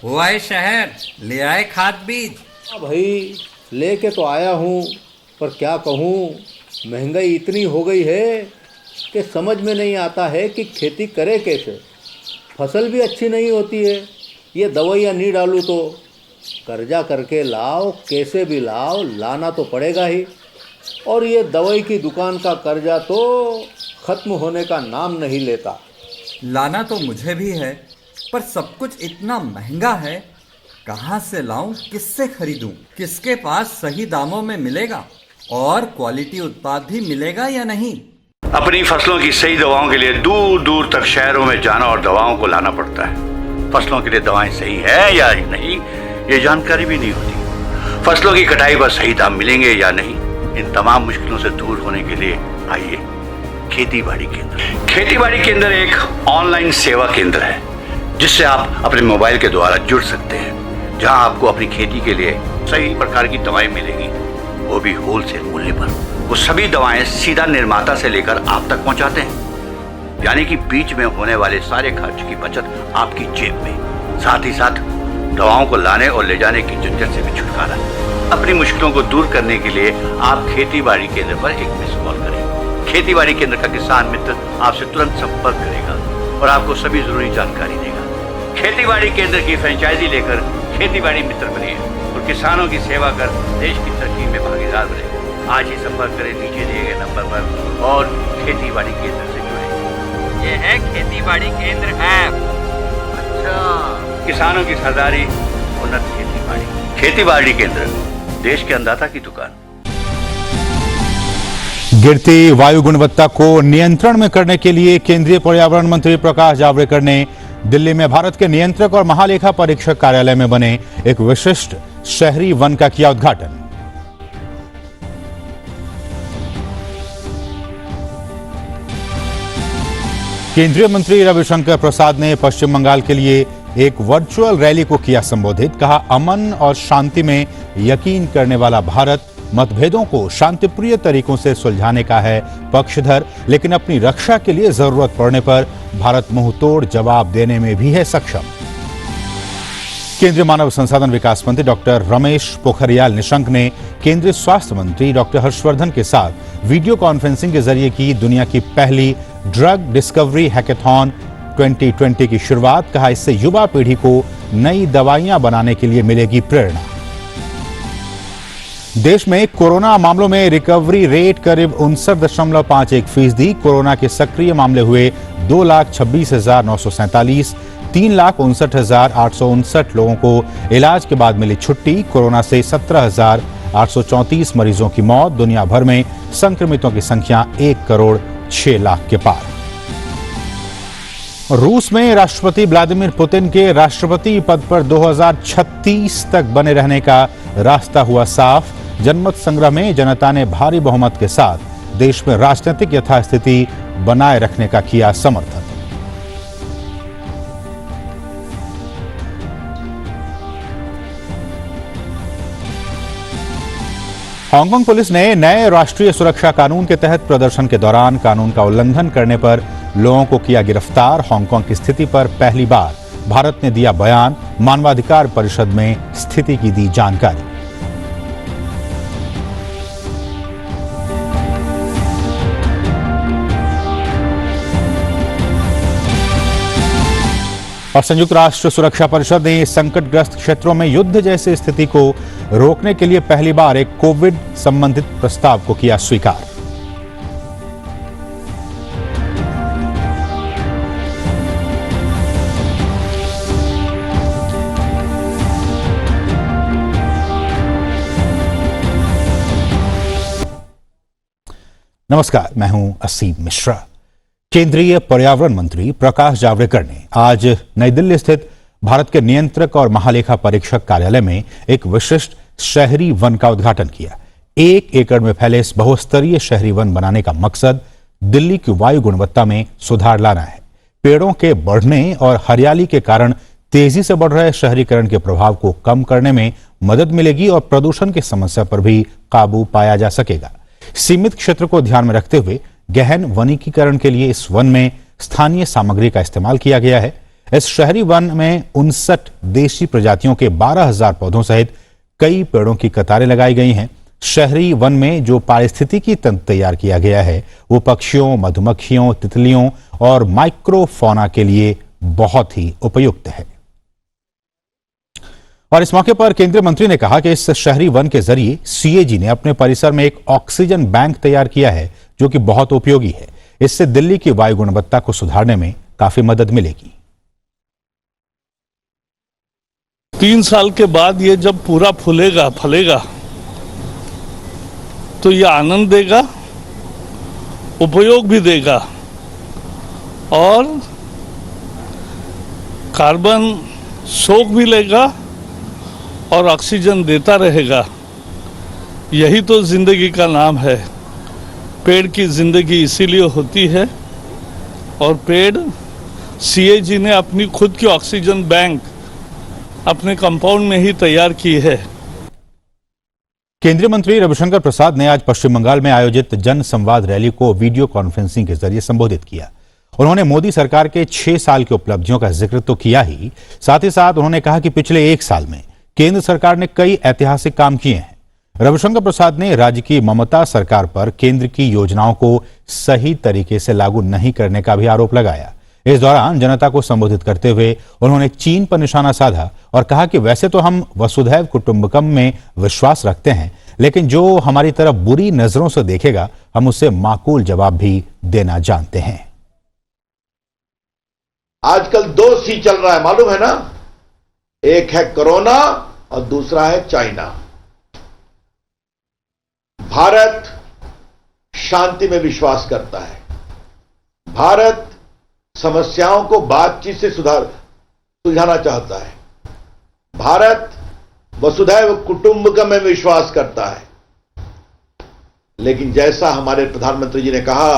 वो आए शहर, ले आए खाद बीज। हाँ भाई, लेके तो आया हूँ, पर क्या कहूँ, महंगाई इतनी हो गई है कि समझ में नहीं आता है कि खेती करे कैसे। फसल भी अच्छी नहीं होती है, ये दवाइयाँ नहीं डालूँ तो कर्जा करके लाओ, कैसे भी लाओ, लाना तो पड़ेगा ही। और ये दवाई की दुकान का कर्जा तो ख़त्म होने का नाम नहीं लेता। लाना तो मुझे भी है, पर सब कुछ इतना महंगा है, कहाँ से लाऊं, किससे खरीदूं, किसके पास सही दामों में मिलेगा और क्वालिटी उत्पाद भी मिलेगा या नहीं। अपनी फसलों की सही दवाओं के लिए दूर दूर तक शहरों में जाना और दवाओं को लाना पड़ता है। फसलों के लिए दवाएं सही है या नहीं, ये जानकारी भी नहीं होती। फसलों की कटाई पर सही दाम मिलेंगे या नहीं, इन तमाम मुश्किलों से दूर होने के लिए आइए खेती बाड़ी केंद्र। खेती बाड़ी केंद्र एक ऑनलाइन सेवा केंद्र है जिससे आप अपने मोबाइल के द्वारा जुड़ सकते हैं, जहां आपको अपनी खेती के लिए सही प्रकार की दवाएं मिलेंगी, वो भी होलसेल मूल्य पर। वो सभी दवाएं सीधा निर्माता से लेकर आप तक पहुंचाते हैं, यानी कि बीच में होने वाले सारे खर्च की बचत आपकी जेब में। साथ ही साथ दवाओं को लाने और ले जाने की झंझट से भी छुटकारा। अपनी मुश्किलों को दूर करने के लिए आप खेती बाड़ी केंद्र पर एक मिस कॉल करें। खेती बाड़ी केंद्र का किसान मित्र आपसे तुरंत संपर्क करेगा और आपको सभी जरूरी जानकारी देगा। खेती बाड़ी केंद्र की फ्रेंचाइजी लेकर खेती बाड़ी मित्र बनिए और किसानों की सेवा कर देश की तरक्की में भागीदार बने। आज ही संपर्क करें नीचे दिए गए नंबर पर और खेती बाड़ी केंद्र से जुड़े। ये है खेती बाड़ी केंद्र ऐप। अच्छा, किसानों की सरदारी, उन्नत खेती बाड़ी। खेती बाड़ी केंद्र, देश के अन्नदाता की दुकान। गिरती वायु गुणवत्ता को नियंत्रण में करने के लिए केंद्रीय पर्यावरण मंत्री प्रकाश जावड़ेकर ने दिल्ली में भारत के नियंत्रक और महालेखा परीक्षक कार्यालय में बने एक विशिष्ट शहरी वन का किया उद्घाटन। केंद्रीय मंत्री रविशंकर प्रसाद ने पश्चिम बंगाल के लिए एक वर्चुअल रैली को किया संबोधित। कहा, अमन और शांति में यकीन करने वाला भारत मतभेदों को शांतिप्रिय तरीकों से सुलझाने का है पक्षधर, लेकिन अपनी रक्षा के लिए जरूरत पड़ने पर भारत मुंहतोड़ जवाब देने में भी है सक्षम। केंद्रीय मानव संसाधन विकास मंत्री डॉक्टर रमेश पोखरियाल निशंक ने केंद्रीय स्वास्थ्य मंत्री डॉक्टर हर्षवर्धन के साथ वीडियो कॉन्फ्रेंसिंग के जरिए की दुनिया की पहली ड्रग डिस्कवरी हैकेथॉन 2020 की शुरुआत। कहा, इससे युवा पीढ़ी को नई दवाइयां बनाने के लिए मिलेगी प्रेरणा। देश में कोरोना मामलों में रिकवरी रेट करीब 59.51%। कोरोना के सक्रिय मामले हुए 2,26,947। 3,59,859 लोगों को इलाज के बाद मिली छुट्टी। कोरोना से 17,834 मरीजों की मौत। दुनिया भर में संक्रमितों की संख्या 1,06,00,000 के पार। रूस में राष्ट्रपति व्लादिमीर पुतिन के राष्ट्रपति पद पर 2036 तक बने रहने का रास्ता हुआ साफ। जनमत संग्रह में जनता ने भारी बहुमत के साथ देश में राजनीतिक यथास्थिति बनाए रखने का किया समर्थन। हांगकांग पुलिस ने नए राष्ट्रीय सुरक्षा कानून के तहत प्रदर्शन के दौरान कानून का उल्लंघन करने पर लोगों को किया गिरफ्तार। हांगकांग की स्थिति पर पहली बार भारत ने दिया बयान। मानवाधिकार परिषद में स्थिति की दी जानकारी। और संयुक्त राष्ट्र सुरक्षा परिषद ने संकटग्रस्त क्षेत्रों में युद्ध जैसी स्थिति को रोकने के लिए पहली बार एक कोविड संबंधित प्रस्ताव को किया स्वीकार। नमस्कार, मैं हूं असीम मिश्रा। केंद्रीय पर्यावरण मंत्री प्रकाश जावड़ेकर ने आज नई दिल्ली स्थित भारत के नियंत्रक और महालेखा परीक्षक कार्यालय में एक विशिष्ट शहरी वन का उद्घाटन किया। 1 एकड़ में फैले इस बहुस्तरीय शहरी वन बनाने का मकसद दिल्ली की वायु गुणवत्ता में सुधार लाना है। पेड़ों के बढ़ने और हरियाली के कारण तेजी से बढ़ रहे शहरीकरण के प्रभाव को कम करने में मदद मिलेगी और प्रदूषण की समस्या पर भी काबू पाया जा सकेगा। सीमित क्षेत्र को ध्यान में रखते हुए गहन वनीकीकरण के लिए इस वन में स्थानीय सामग्री का इस्तेमाल किया गया है। इस शहरी वन में 59 देशी प्रजातियों के 12,000 पौधों सहित कई पेड़ों की कतारें लगाई गई हैं। शहरी वन में जो पारिस्थितिकी तंत्र तैयार किया गया है वो पक्षियों, मधुमक्खियों, तितलियों और माइक्रोफौना के लिए बहुत ही उपयुक्त है। और इस मौके पर केंद्रीय मंत्री ने कहा कि इस शहरी वन के जरिए सीएजी ने अपने परिसर में एक ऑक्सीजन बैंक तैयार किया है जो कि बहुत उपयोगी है। इससे दिल्ली की वायु गुणवत्ता को सुधारने में काफी मदद मिलेगी। 3 साल के बाद ये जब पूरा फलेगा तो ये आनंद देगा, उपयोग भी देगा और कार्बन सोख भी लेगा और ऑक्सीजन देता रहेगा। यही तो जिंदगी का नाम है। पेड़ की जिंदगी इसीलिए होती है और पेड़ सीएजी ने अपनी खुद की ऑक्सीजन बैंक अपने कंपाउंड में ही तैयार की है। केंद्रीय मंत्री रविशंकर प्रसाद ने आज पश्चिम बंगाल में आयोजित जन संवाद रैली को वीडियो कॉन्फ्रेंसिंग के जरिए संबोधित किया। उन्होंने मोदी सरकार के 6 साल की उपलब्धियों का जिक्र तो किया ही, साथ ही साथ उन्होंने कहा कि पिछले 1 साल में केंद्र सरकार ने कई ऐतिहासिक काम किए हैं। रविशंकर प्रसाद ने राज्य की ममता सरकार पर केंद्र की योजनाओं को सही तरीके से लागू नहीं करने का भी आरोप लगाया। इस दौरान जनता को संबोधित करते हुए उन्होंने चीन पर निशाना साधा और कहा कि वैसे तो हम वसुधैव कुटुंबकम में विश्वास रखते हैं, लेकिन जो हमारी तरफ बुरी नजरों से देखेगा हम उसे माकूल जवाब भी देना जानते हैं। आजकल 2 सी चल रहा है, मालूम है ना? एक है कोरोना और दूसरा है चाइना। भारत शांति में विश्वास करता है। भारत समस्याओं को बातचीत से सुलझाना चाहता है। भारत वसुधैव कुटुंबकम में विश्वास करता है। लेकिन जैसा हमारे प्रधानमंत्री जी ने कहा,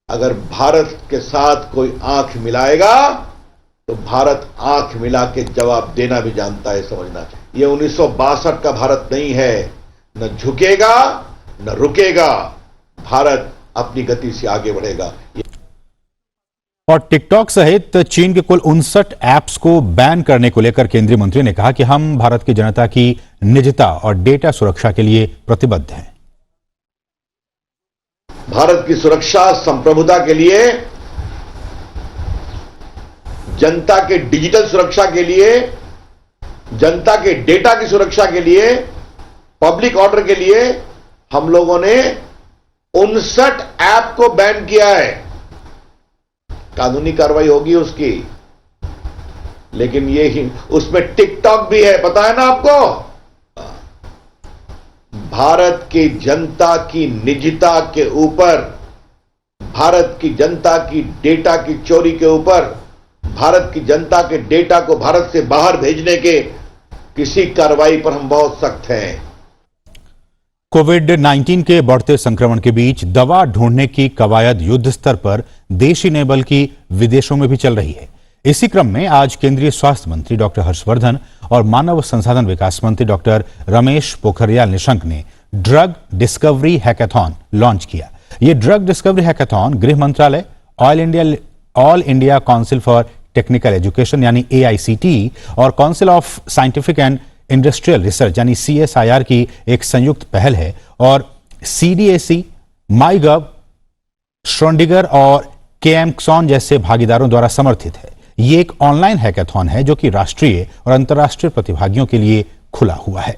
अगर भारत के साथ कोई आंख मिलाएगा तो भारत आंख मिला के जवाब देना भी जानता है, समझना चाहिए। ये 1962 का भारत नहीं है, न झुकेगा न रुकेगा। भारत अपनी गति से आगे बढ़ेगा। और टिकटॉक सहित चीन के कुल 59 ऐप्स को बैन करने को लेकर केंद्रीय मंत्री ने कहा कि हम भारत की जनता की निजता और डेटा सुरक्षा के लिए प्रतिबद्ध हैं। भारत की सुरक्षा, संप्रभुता के लिए, जनता के डिजिटल सुरक्षा के लिए, जनता के डेटा की सुरक्षा के लिए, पब्लिक ऑर्डर के लिए हम लोगों ने 59 ऐप को बैन किया है। कानूनी कार्रवाई होगी उसकी, लेकिन ये ही उसमें टिकटॉक भी है, पता है ना आपको? भारत की जनता की निजता के ऊपर, भारत की जनता की डेटा की चोरी के ऊपर, भारत की जनता के डेटा को भारत से बाहर भेजने के किसी कार्रवाई पर हम बहुत सख्त हैं। कोविड-19 के बढ़ते संक्रमण के बीच दवा ढूंढने की कवायद युद्ध स्तर पर देश ही नहीं बल्कि विदेशों में भी चल रही है। इसी क्रम में आज केंद्रीय स्वास्थ्य मंत्री डॉक्टर हर्षवर्धन और मानव संसाधन विकास मंत्री डॉक्टर रमेश पोखरियाल निशंक ने ड्रग डिस्कवरी हैकाथॉन लॉन्च किया। यह ड्रग डिस्कवरी हैकाथॉन गृह मंत्रालय, all India council for technical education यानी AICTE और council of scientific and industrial research यानी CSIR की एक संयुक्त पहल है और CDAC, माईगव, श्रोडिंगर और केएमक्सॉन जैसे भागीदारों द्वारा समर्थित है। ये एक ऑनलाइन हैकाथॉन है जो कि राष्ट्रीय और अंतर्राष्ट्रीय प्रतिभागियों के लिए खुला हुआ है।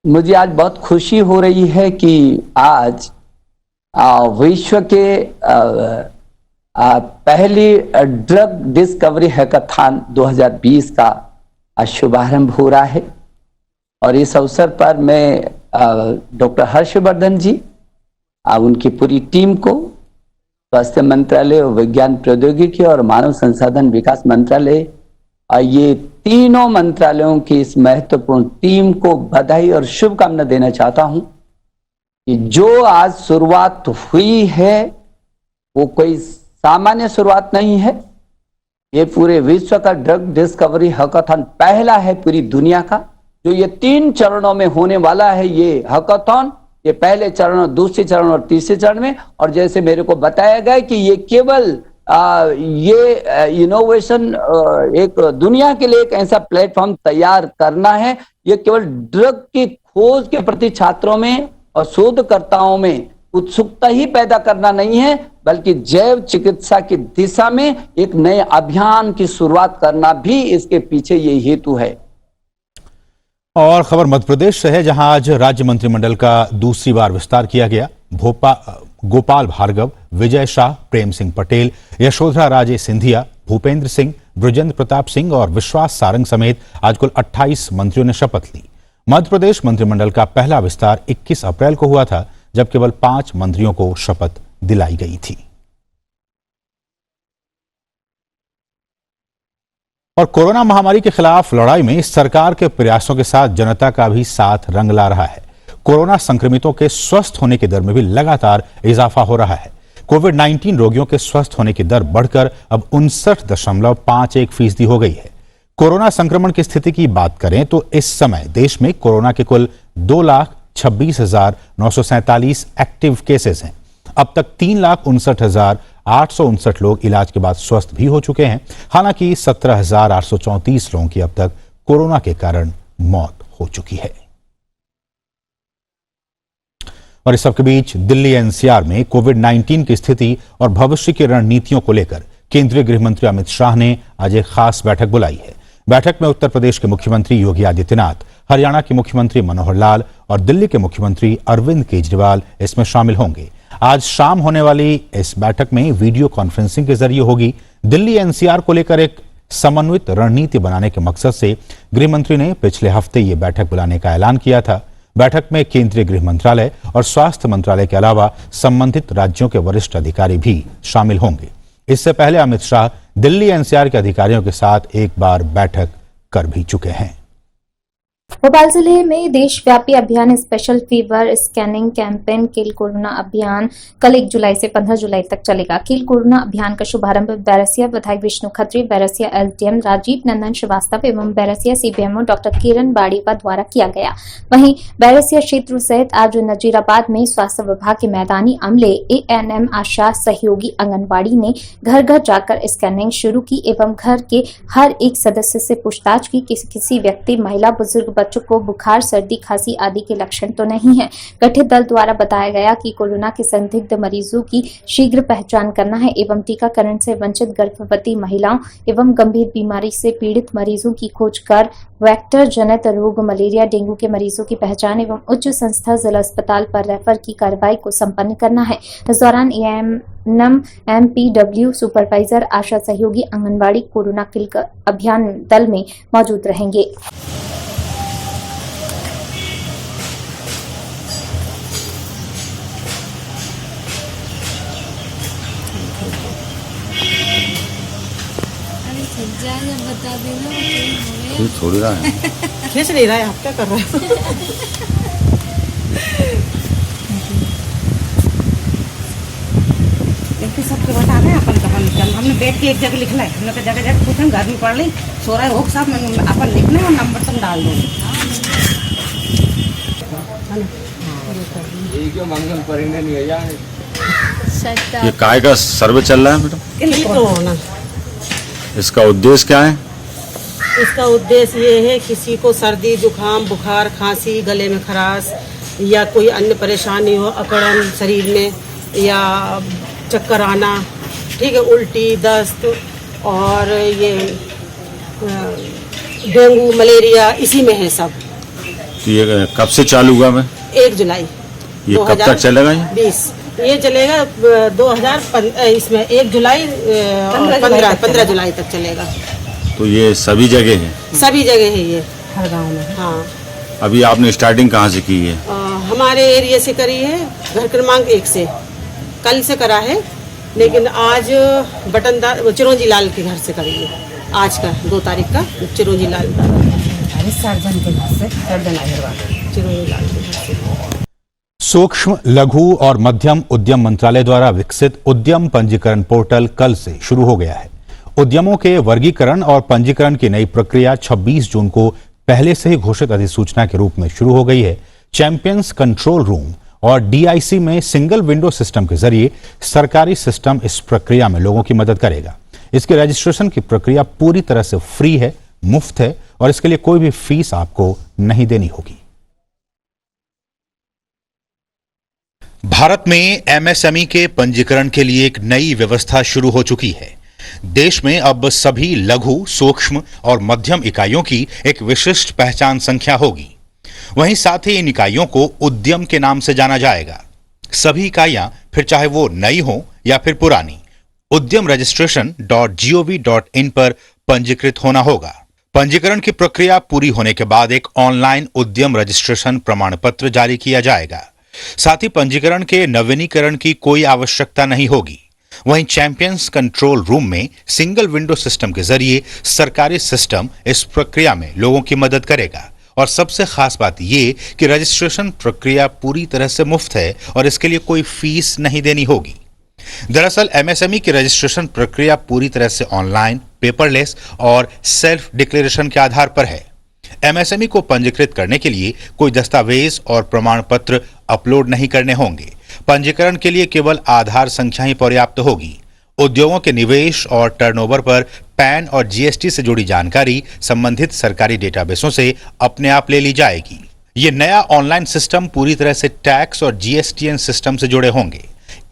मुझे आज बहुत खुशी हो रही है कि आज विश्व के पहली ड्रग डिस्कवरी हैकाथॉन 2020 का शुभारंभ हो रहा है और इस अवसर पर मैं डॉक्टर हर्षवर्धन जी, उनकी पूरी टीम को, स्वास्थ्य मंत्रालय, विज्ञान प्रौद्योगिकी और मानव संसाधन विकास मंत्रालय, ये तीनों मंत्रालयों की इस महत्वपूर्ण टीम को बधाई और शुभकामना देना चाहता हूं कि जो आज शुरुआत हुई है वो कोई सामान्य शुरुआत नहीं है। ये पूरे विश्व का ड्रग डिस्कवरी हैकाथॉन पहला है पूरी दुनिया का, जो ये 3 चरणों में होने वाला है। ये हैकाथॉन ये पहले चरण और दूसरे चरण और तीसरे चरण में। और जैसे मेरे को बताया गया कि ये केवल ये इनोवेशन एक दुनिया के लिए एक ऐसा प्लेटफॉर्म तैयार करना है। ये केवल ड्रग की खोज के प्रति छात्रों में और शोधकर्ताओं में उत्सुकता ही पैदा करना नहीं है, बल्कि जैव चिकित्सा की दिशा में एक नए अभियान की शुरुआत करना भी इसके पीछे ये हेतु है। और खबर मध्य प्रदेश से है, जहां आज राज्य मंत्रिमंडल का दूसरी बार विस्तार किया गया। गोपाल भार्गव, विजय शाह, प्रेम सिंह पटेल, यशोधरा राजे सिंधिया, भूपेंद्र सिंह, बृजेंद्र प्रताप सिंह और विश्वास सारंग समेत आज कुल 28 मंत्रियों ने शपथ ली। मध्य प्रदेश मंत्रिमंडल का पहला विस्तार 21 अप्रैल को हुआ था, जब केवल 5 मंत्रियों को शपथ दिलाई गई थी। और कोरोना महामारी के खिलाफ लड़ाई में सरकार के प्रयासों के साथ जनता का भी साथ रंग ला रहा है। कोरोना संक्रमितों के स्वस्थ होने की दर में भी लगातार इजाफा हो रहा है। कोविड-19 रोगियों के स्वस्थ होने की दर बढ़कर अब 59.51% हो गई है। कोरोना संक्रमण की स्थिति की बात करें तो इस समय देश में कोरोना के कुल 2,26,947 एक्टिव केसेस हैं। अब तक 3,59,859 लोग इलाज के बाद स्वस्थ भी हो चुके हैं। हालांकि 17,834 लोगों की अब तक कोरोना के कारण मौत हो चुकी है। और इस सबके बीच दिल्ली एनसीआर में कोविड-19 की स्थिति और भविष्य की रणनीतियों को लेकर केंद्रीय गृह मंत्री अमित शाह ने आज एक खास बैठक बुलाई है। बैठक में उत्तर प्रदेश के मुख्यमंत्री योगी आदित्यनाथ, हरियाणा के मुख्यमंत्री मनोहर लाल और दिल्ली के मुख्यमंत्री अरविंद केजरीवाल इसमें शामिल होंगे। आज शाम होने वाली इस बैठक में वीडियो कॉन्फ्रेंसिंग के जरिए होगी। दिल्ली एनसीआर को लेकर एक समन्वित रणनीति बनाने के मकसद से गृह मंत्री ने पिछले हफ्ते ये बैठक बुलाने का ऐलान किया था। बैठक में केंद्रीय गृह मंत्रालय और स्वास्थ्य मंत्रालय के अलावा संबंधित राज्यों के वरिष्ठ अधिकारी भी शामिल होंगे। इससे पहले अमित शाह दिल्ली एनसीआर के अधिकारियों के साथ एक बार बैठक कर भी चुके हैं। भोपाल जिले में देशव्यापी अभियान special fever scanning campaign kill corona अभियान कल 1 जुलाई से 15 जुलाई तक चलेगा। किल कोरोना अभियान का शुभारंभ बैरसिया विधायक विष्णु खत्री, बैरसिया एसडीएम राजीव नंदन श्रीवास्तव एवं बैरसिया सीबीएमओ डॉक्टर किरण बाड़ीवा द्वारा किया गया। वहीं बैरसिया क्षेत्र सहित आज नजीराबाद में स्वास्थ्य विभाग के मैदानी अमले, एएनएम, आशा सहयोगी आंगनबाड़ी ने घर घर जाकर स्कैनिंग शुरू की एवं घर के हर एक सदस्य से पूछताछ की किसी व्यक्ति, महिला, बुजुर्ग, बच्चों को बुखार, सर्दी, खांसी आदि के लक्षण तो नहीं है। गठित दल द्वारा बताया गया कि कोरोना के संदिग्ध मरीजों की शीघ्र पहचान करना है एवं टीकाकरण से वंचित गर्भवती महिलाओं एवं गंभीर बीमारी से पीड़ित मरीजों की खोज कर वेक्टर जनित रोग, मलेरिया, डेंगू के मरीजों की पहचान एवं उच्च संस्था जिला अस्पताल पर रेफर की कार्रवाई को संपन्न करना है। इस दौरान एएनएम, एमपीडब्ल्यू सुपरवाइजर, आशा सहयोगी आंगनबाड़ी कोरोना किल अभियान दल में मौजूद रहेंगे। बता देना थोड़ी रहा है खींच नहीं रहा है, आप क्या कर रहे हो? सबके बता रहे हैं अपन कहाँ लिखना। हमने बैठ के एक जगह लिखना है, हमने जगह जगह पूछे, घर में पढ़ ली, सो रहा है हो साहब, मैंने अपन लिखना है और नंबर तुम डाल दो। मंगल परिणय नहीं है यार। ये काय का सर्वे चल रहा है मैडम? इसका उद्देश्य क्या है? इसका उद्देश्य ये है किसी को सर्दी, जुकाम, बुखार, खांसी, गले में खराश या कोई अन्य परेशानी हो, अकड़न शरीर में या चक्कर आना, ठीक है, उल्टी, दस्त और ये डेंगू, मलेरिया इसी में है सब। तो ये कब से चालू हुआ? मैं 1 जुलाई। ये कब तक चलेगा? 20 ये चलेगा 2015 इसमें 1 जुलाई 15 जुलाई तक चलेगा। तो ये सभी जगह है? सभी जगह है ये, हर गांव में। हाँ। अभी आपने स्टार्टिंग कहाँ से की है? हमारे एरिया से करी है, घर क्रमांक 1 से। कल से करा है, लेकिन आज बटनदार चिरंजी लाल के घर से करी है। आज का 2 तारीख का चिरंजी लाल के घर से, चिरंजी लाल के घर से। सूक्ष्म, लघु और मध्यम उद्यम मंत्रालय द्वारा विकसित उद्यम पंजीकरण पोर्टल कल से शुरू हो गया है। उद्यमों के वर्गीकरण और पंजीकरण की नई प्रक्रिया 26 जून को पहले से ही घोषित अधिसूचना के रूप में शुरू हो गई है। चैंपियंस कंट्रोल रूम और DIC में सिंगल विंडो सिस्टम के जरिए सरकारी सिस्टम इस प्रक्रिया में लोगों की मदद करेगा। इसके रजिस्ट्रेशन की प्रक्रिया पूरी तरह से फ्री है, मुफ्त है और इसके लिए कोई भी फीस आपको नहीं देनी होगी। भारत में MSME के पंजीकरण के लिए एक नई व्यवस्था शुरू हो चुकी है। देश में अब सभी लघु, सूक्ष्म और मध्यम इकाइयों की एक विशिष्ट पहचान संख्या होगी। वहीं साथ ही इन इकाइयों को उद्यम के नाम से जाना जाएगा। सभी इकाइयां, फिर चाहे वो नई हो या फिर पुरानी, उद्यम registration.gov.in पर पंजीकृत होना होगा। पंजीकरण की प्रक्रिया पूरी होने के बाद एक ऑनलाइन उद्यम रजिस्ट्रेशन प्रमाण पत्र जारी किया जाएगा। साथ ही पंजीकरण के नवीनीकरण की कोई आवश्यकता नहीं होगी। वहीं चैंपियंस कंट्रोल रूम में सिंगल विंडो सिस्टम के जरिए सरकारी सिस्टम इस प्रक्रिया में लोगों की मदद करेगा। और सबसे खास बात यह कि रजिस्ट्रेशन प्रक्रिया पूरी तरह से मुफ्त है और इसके लिए कोई फीस नहीं देनी होगी। दरअसल MSME की रजिस्ट्रेशन प्रक्रिया पूरी तरह से ऑनलाइन, पेपरलेस और सेल्फ डिक्लेरेशन के आधार पर है। MSME को पंजीकृत करने के लिए कोई दस्तावेज और प्रमाण पत्र अपलोड नहीं करने होंगे। पंजीकरण के लिए केवल आधार संख्या ही पर्याप्त होगी। उद्योगों के निवेश और टर्नओवर पर पैन और GST से जुड़ी जानकारी संबंधित सरकारी डेटाबेसों से अपने आप ले ली जाएगी। ये नया ऑनलाइन सिस्टम पूरी तरह से टैक्स और GSTN सिस्टम से जुड़े होंगे।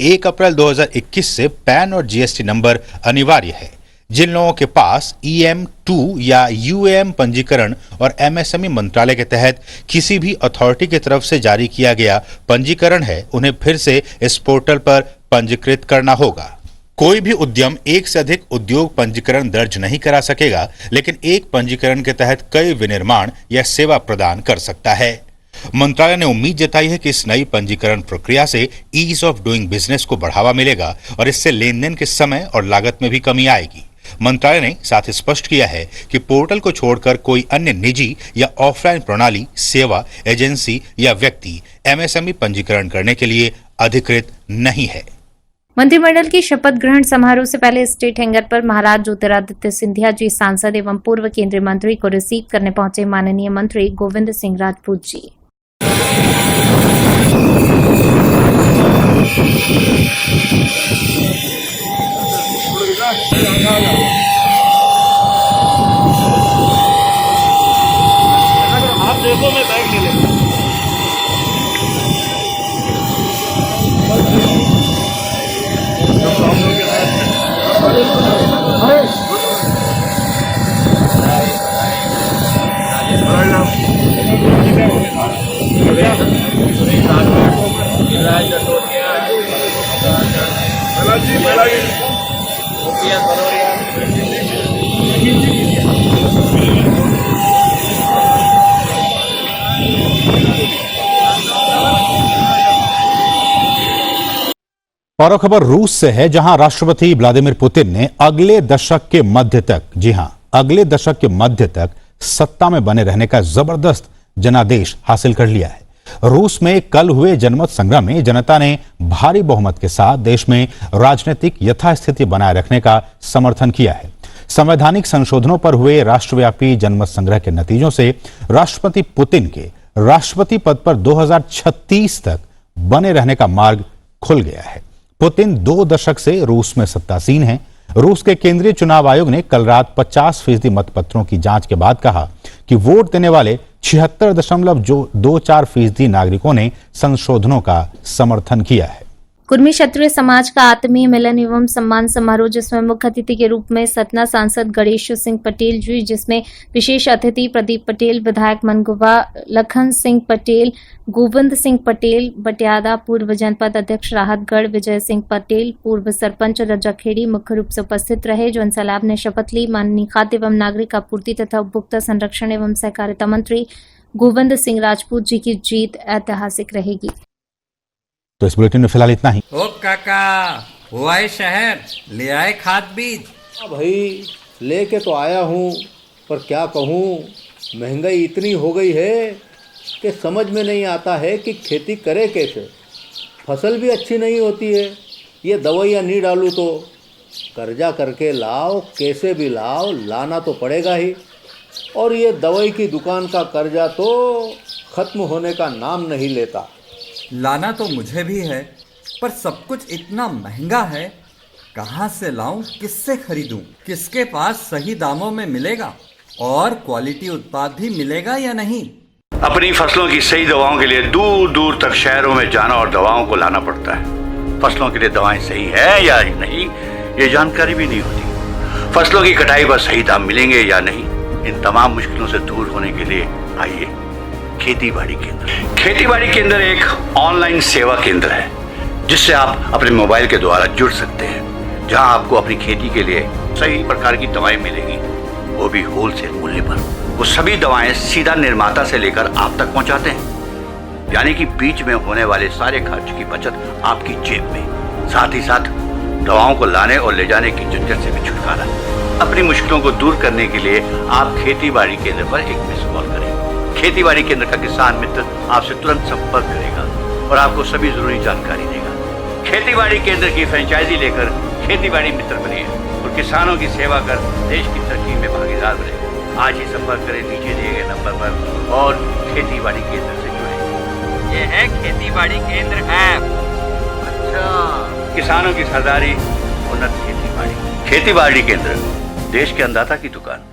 1 अप्रैल 2021 से पैन और GST नंबर अनिवार्य है। जिन लोगों के पास EM2 या UAM पंजीकरण और MSME मंत्रालय के तहत किसी भी अथॉरिटी की तरफ से जारी किया गया पंजीकरण है, उन्हें फिर से इस पोर्टल पर पंजीकृत करना होगा। कोई भी उद्यम एक से अधिक उद्योग पंजीकरण दर्ज नहीं करा सकेगा, लेकिन एक पंजीकरण के तहत कई विनिर्माण या सेवा प्रदान कर सकता है। मंत्रालय ने उम्मीद जताई है कि इस नई पंजीकरण प्रक्रिया से ईज ऑफ डूइंग बिजनेस को बढ़ावा मिलेगा और इससे लेन देन के समय और लागत में भी कमी आएगी। मंत्रालय ने साथ ही स्पष्ट किया है कि पोर्टल को छोड़कर कोई अन्य निजी या ऑफलाइन प्रणाली, सेवा, एजेंसी या व्यक्ति MSME पंजीकरण करने के लिए अधिकृत नहीं है। मंत्रिमंडल की शपथ ग्रहण समारोह से पहले स्टेट हैंगर पर महाराज ज्योतिरादित्य सिंधिया जी सांसद एवं पूर्व केंद्रीय मंत्री को रिसीव करने पहुंचे माननीय मंत्री गोविंद सिंह राजपूत जी। आप देखो, मैं बैग ले लेता हूं। और खबर रूस से है, जहां राष्ट्रपति व्लादिमीर पुतिन ने अगले दशक के मध्य तक, जी हां, अगले दशक के मध्य तक सत्ता में बने रहने का जबरदस्त जनादेश हासिल कर लिया है। रूस में कल हुए जनमत संग्रह में जनता ने भारी बहुमत के साथ देश में राजनीतिक यथास्थिति बनाए रखने का समर्थन किया है। संवैधानिक संशोधनों पर हुए राष्ट्रव्यापी जनमत संग्रह के नतीजों से राष्ट्रपति पुतिन के राष्ट्रपति पद पर 2036 तक बने रहने का मार्ग खुल गया है। पुतिन 2 दशक से रूस में सत्तासीन हैं। रूस के केंद्रीय चुनाव आयोग ने कल रात 50% मतपत्रों की जांच के बाद कहा कि वोट देने वाले 76.24% नागरिकों ने संशोधनों का समर्थन किया है। कुर्मी क्षत्रिय समाज का आत्मीय मिलन एवं सम्मान समारोह, जिसमें मुख्य अतिथि के रूप में सतना सांसद गणेश सिंह पटेल जी, जिसमें विशेष अतिथि प्रदीप पटेल, विधायक मनगुवा, लखन सिंह पटेल, गोविंद सिंह पटेल बटियादा, पूर्व जनपद अध्यक्ष राहतगढ़ विजय सिंह पटेल, पूर्व सरपंच रजाखेड़ी मुख्य रूप से उपस्थित रहे। जो सैलाब ने शपथ ली। माननीय खाद्य एवं नागरिक आपूर्ति तथा उपभोक्ता संरक्षण एवं सहकारिता मंत्री गोविंद सिंह राजपूत जी की जीत ऐतिहासिक रहेगी। तो इस बुलेटिन में फिलहाल इतना ही। ओ काका, वो आए शहर, ले आए खाद बीज। हाँ भाई, लेके तो आया हूँ, पर क्या कहूँ, महंगाई इतनी हो गई है कि समझ में नहीं आता है कि खेती करे कैसे। फसल भी अच्छी नहीं होती है, ये दवाइयाँ नहीं डालूँ तो कर्जा करके लाओ, कैसे भी लाओ, लाना तो पड़ेगा ही। और ये दवाई की दुकान का कर्जा तो ख़त्म होने का नाम नहीं लेता। लाना तो मुझे भी है, पर सब कुछ इतना महंगा है, कहाँ से लाऊं, किससे खरीदूं, किसके पास सही दामों में मिलेगा और क्वालिटी उत्पाद भी मिलेगा या नहीं। अपनी फसलों की सही दवाओं के लिए दूर दूर तक शहरों में जाना और दवाओं को लाना पड़ता है। फसलों के लिए दवाएं सही है या नहीं, ये जानकारी भी नहीं होती। फसलों की कटाई पर सही दाम मिलेंगे या नहीं, इन तमाम मुश्किलों से दूर होने के लिए आइए खेती बाड़ी केंद्र। खेती बाड़ी केंद्र एक ऑनलाइन सेवा केंद्र है, जिससे आप अपने मोबाइल के द्वारा जुड़ सकते हैं, जहां आपको अपनी खेती के लिए सही प्रकार की दवाएं मिलेंगी, वो भी होलसेल मूल्य पर। वो सभी दवाएं सीधा निर्माता से लेकर आप तक पहुंचाते हैं, यानी कि बीच में होने वाले सारे खर्च की बचत आपकी जेब में। साथ ही साथ दवाओं को लाने और ले जाने की झंझट से भी छुटकारा। अपनी मुश्किलों को दूर करने के लिए आप खेती बाड़ी केंद्र पर एक मिस कॉल करें। खेती बाड़ी केंद्र का किसान मित्र आपसे तुरंत संपर्क करेगा और आपको सभी जरूरी जानकारी देगा। खेती बाड़ी केंद्र की फ्रेंचाइजी लेकर खेती बाड़ी मित्र बनिए और किसानों की सेवा कर देश की तरक्की में भागीदार बने। आज ही संपर्क करें नीचे दिए गए नंबर पर और खेती बाड़ी केंद्र से जुड़े। ये है खेती बाड़ी केंद्र ऐप। अच्छा, किसानों की सरदारी, उन्नत खेती बाड़ी। खेती बाड़ी केंद्र, देश के अन्नदाता की दुकान।